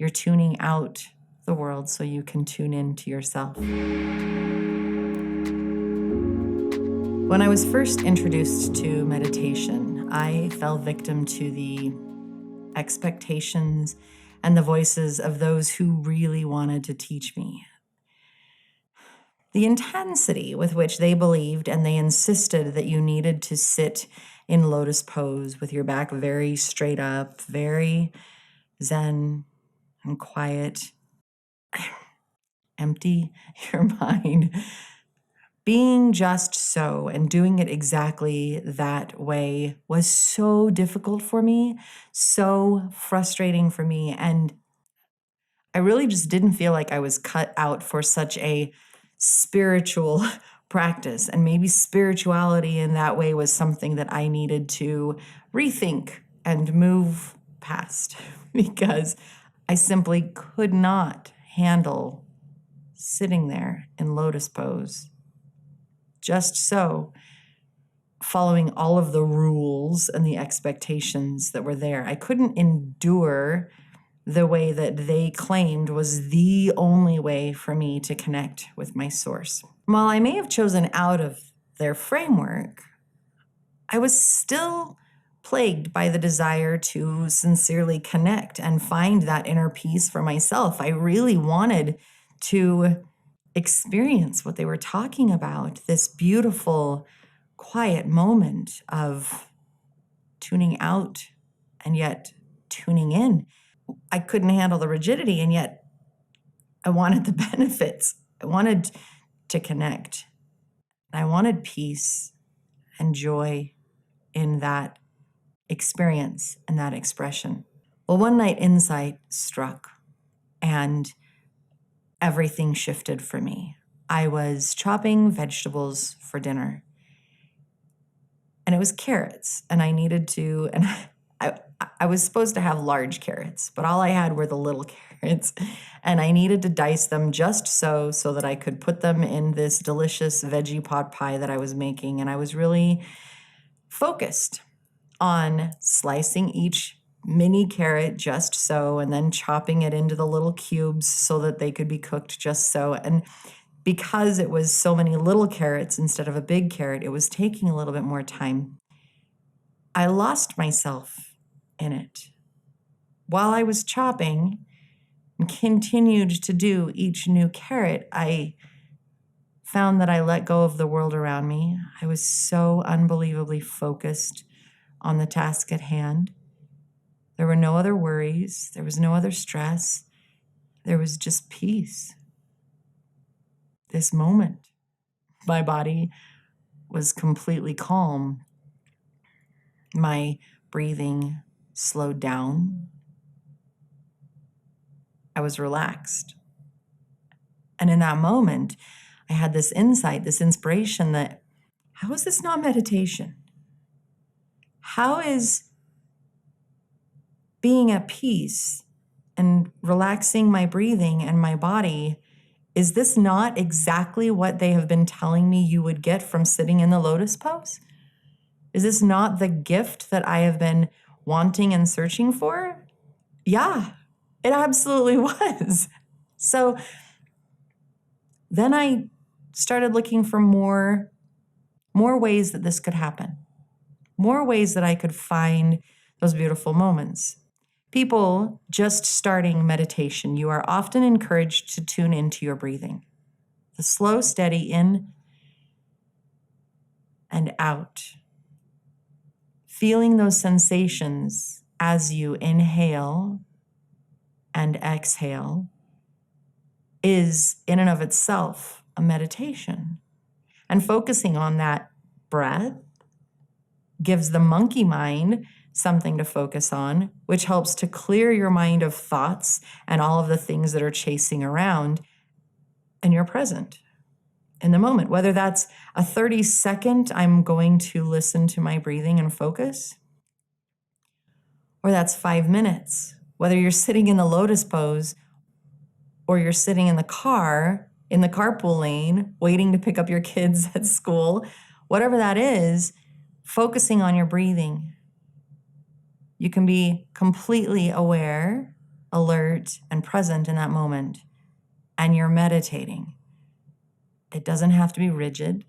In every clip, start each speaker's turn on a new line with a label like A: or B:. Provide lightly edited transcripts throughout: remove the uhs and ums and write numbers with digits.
A: You're tuning out the world so you can tune into yourself. When I was first introduced to meditation, I fell victim to the expectations and the voices of those who really wanted to teach me. The intensity with which they believed and they insisted that you needed to sit in lotus pose with your back very straight up, very zen and quiet. Empty your mind. Being just so and doing it exactly that way was so difficult for me, so frustrating for me. And I really just didn't feel like I was cut out for such a spiritual practice. And maybe spirituality in that way was something that I needed to rethink and move past because I simply could not handle sitting there in lotus pose. Just so, following all of the rules and the expectations that were there. I couldn't endure the way that they claimed was the only way for me to connect with my source. While I may have chosen out of their framework, I was still plagued by the desire to sincerely connect and find that inner peace for myself. I really wanted to experience what they were talking about, this beautiful, quiet moment of tuning out and yet tuning in. I couldn't handle the rigidity, and yet I wanted the benefits. I wanted to connect. I wanted peace and joy in that experience and that expression. Well, one night insight struck, and everything shifted for me. I was chopping vegetables for dinner, and it was carrots, and I needed to, and I was supposed to have large carrots, but all I had were the little carrots, and I needed to dice them just so that I could put them in this delicious veggie pot pie that I was making, and I was really focused on slicing each mini carrot just so, and then chopping it into the little cubes so that they could be cooked just so. And because it was so many little carrots instead of a big carrot, it was taking a little bit more time. I lost myself in it. While I was chopping and continued to do each new carrot, I found that I let go of the world around me. I was so unbelievably focused on the task at hand. There were no other worries. There was no other stress. There was just peace. This moment, my body was completely calm. My breathing slowed down. I was relaxed. And in that moment, I had this insight, this inspiration that, how is this not meditation? How is being at peace and relaxing my breathing and my body, is this not exactly what they have been telling me you would get from sitting in the lotus pose? Is this not the gift that I have been wanting and searching for? Yeah, it absolutely was. So then I started looking for more ways that this could happen, more ways that I could find those beautiful moments. People just starting meditation, you are often encouraged to tune into your breathing. The slow, steady in and out. Feeling those sensations as you inhale and exhale is in and of itself a meditation. And focusing on that breath gives the monkey mind something to focus on, which helps to clear your mind of thoughts and all of the things that are chasing around, and you're present in the moment. Whether that's a 30-second, I'm going to listen to my breathing and focus, or that's 5 minutes. Whether you're sitting in the lotus pose or you're sitting in the car, in the carpool lane, waiting to pick up your kids at school, whatever that is, focusing on your breathing. You can be completely aware alert, and present in that moment, and you're meditating. It doesn't have to be rigid.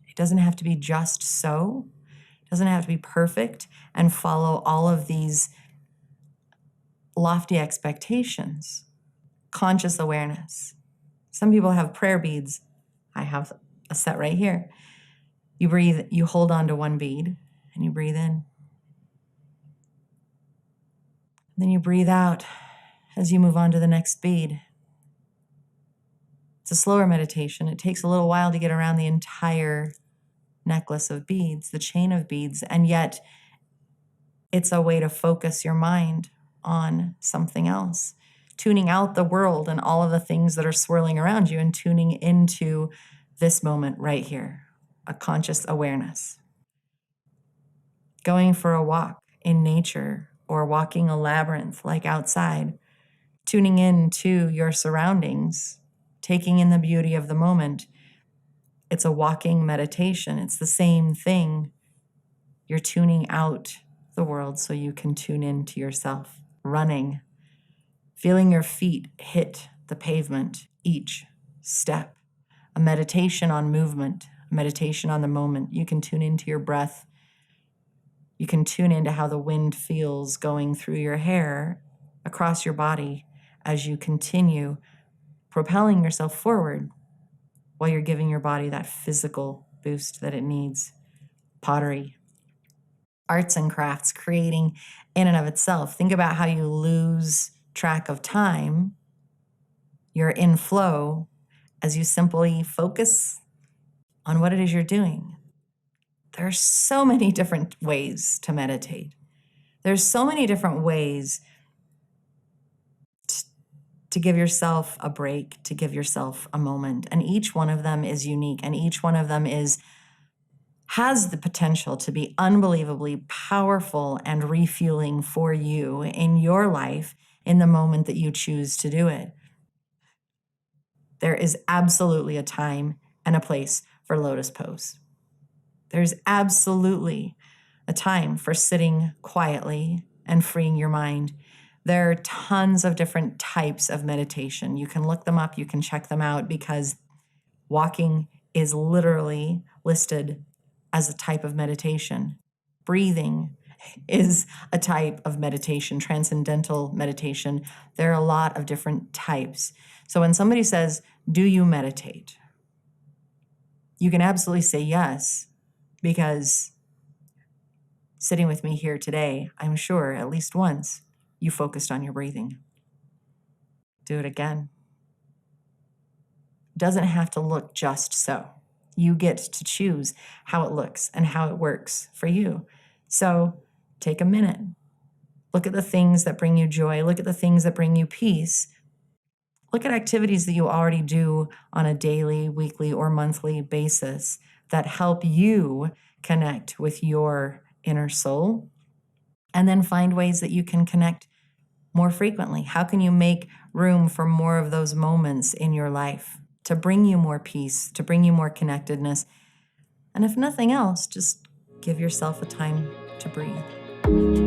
A: It doesn't have to be just so. It doesn't have to be perfect and follow all of these lofty expectations. Conscious awareness. Some people have prayer beads. I have a set right here. You breathe, you hold on to one bead and you breathe in. Then you breathe out as you move on to the next bead. It's a slower meditation. It takes a little while to get around the entire necklace of beads, the chain of beads, and yet it's a way to focus your mind on something else, tuning out the world and all of the things that are swirling around you and tuning into this moment right here, a conscious awareness. Going for a walk in nature or walking a labyrinth like outside, tuning in to your surroundings, taking in the beauty of the moment. It's a walking meditation. It's the same thing. You're tuning out the world so you can tune into yourself. Running, feeling your feet hit the pavement each step. A meditation on movement, a meditation on the moment. You can tune into your breath. You can tune into how the wind feels going through your hair, across your body, as you continue propelling yourself forward while you're giving your body that physical boost that it needs. Pottery, arts and crafts, creating in and of itself. Think about how you lose track of time. You're in flow as you simply focus on what it is you're doing. There's so many different ways to meditate. There's so many different ways to give yourself a break, to give yourself a moment. And each one of them is unique, and each one of them has the potential to be unbelievably powerful and refueling for you in your life in the moment that you choose to do it. There is absolutely a time and a place for lotus pose. There's absolutely a time for sitting quietly and freeing your mind. There are tons of different types of meditation. You can look them up, you can check them out, because walking is literally listed as a type of meditation. Breathing is a type of meditation, transcendental meditation. There are a lot of different types. So when somebody says, "Do you meditate?" you can absolutely say yes, because sitting with me here today, I'm sure at least once you focused on your breathing. Do it again. Doesn't have to look just so. You get to choose how it looks and how it works for you. So take a minute. Look at the things that bring you joy. Look at the things that bring you peace. Look at activities that you already do on a daily, weekly, or monthly basis that help you connect with your inner soul. And then find ways that you can connect more frequently. How can you make room for more of those moments in your life to bring you more peace, to bring you more connectedness? And if nothing else, just give yourself a time to breathe.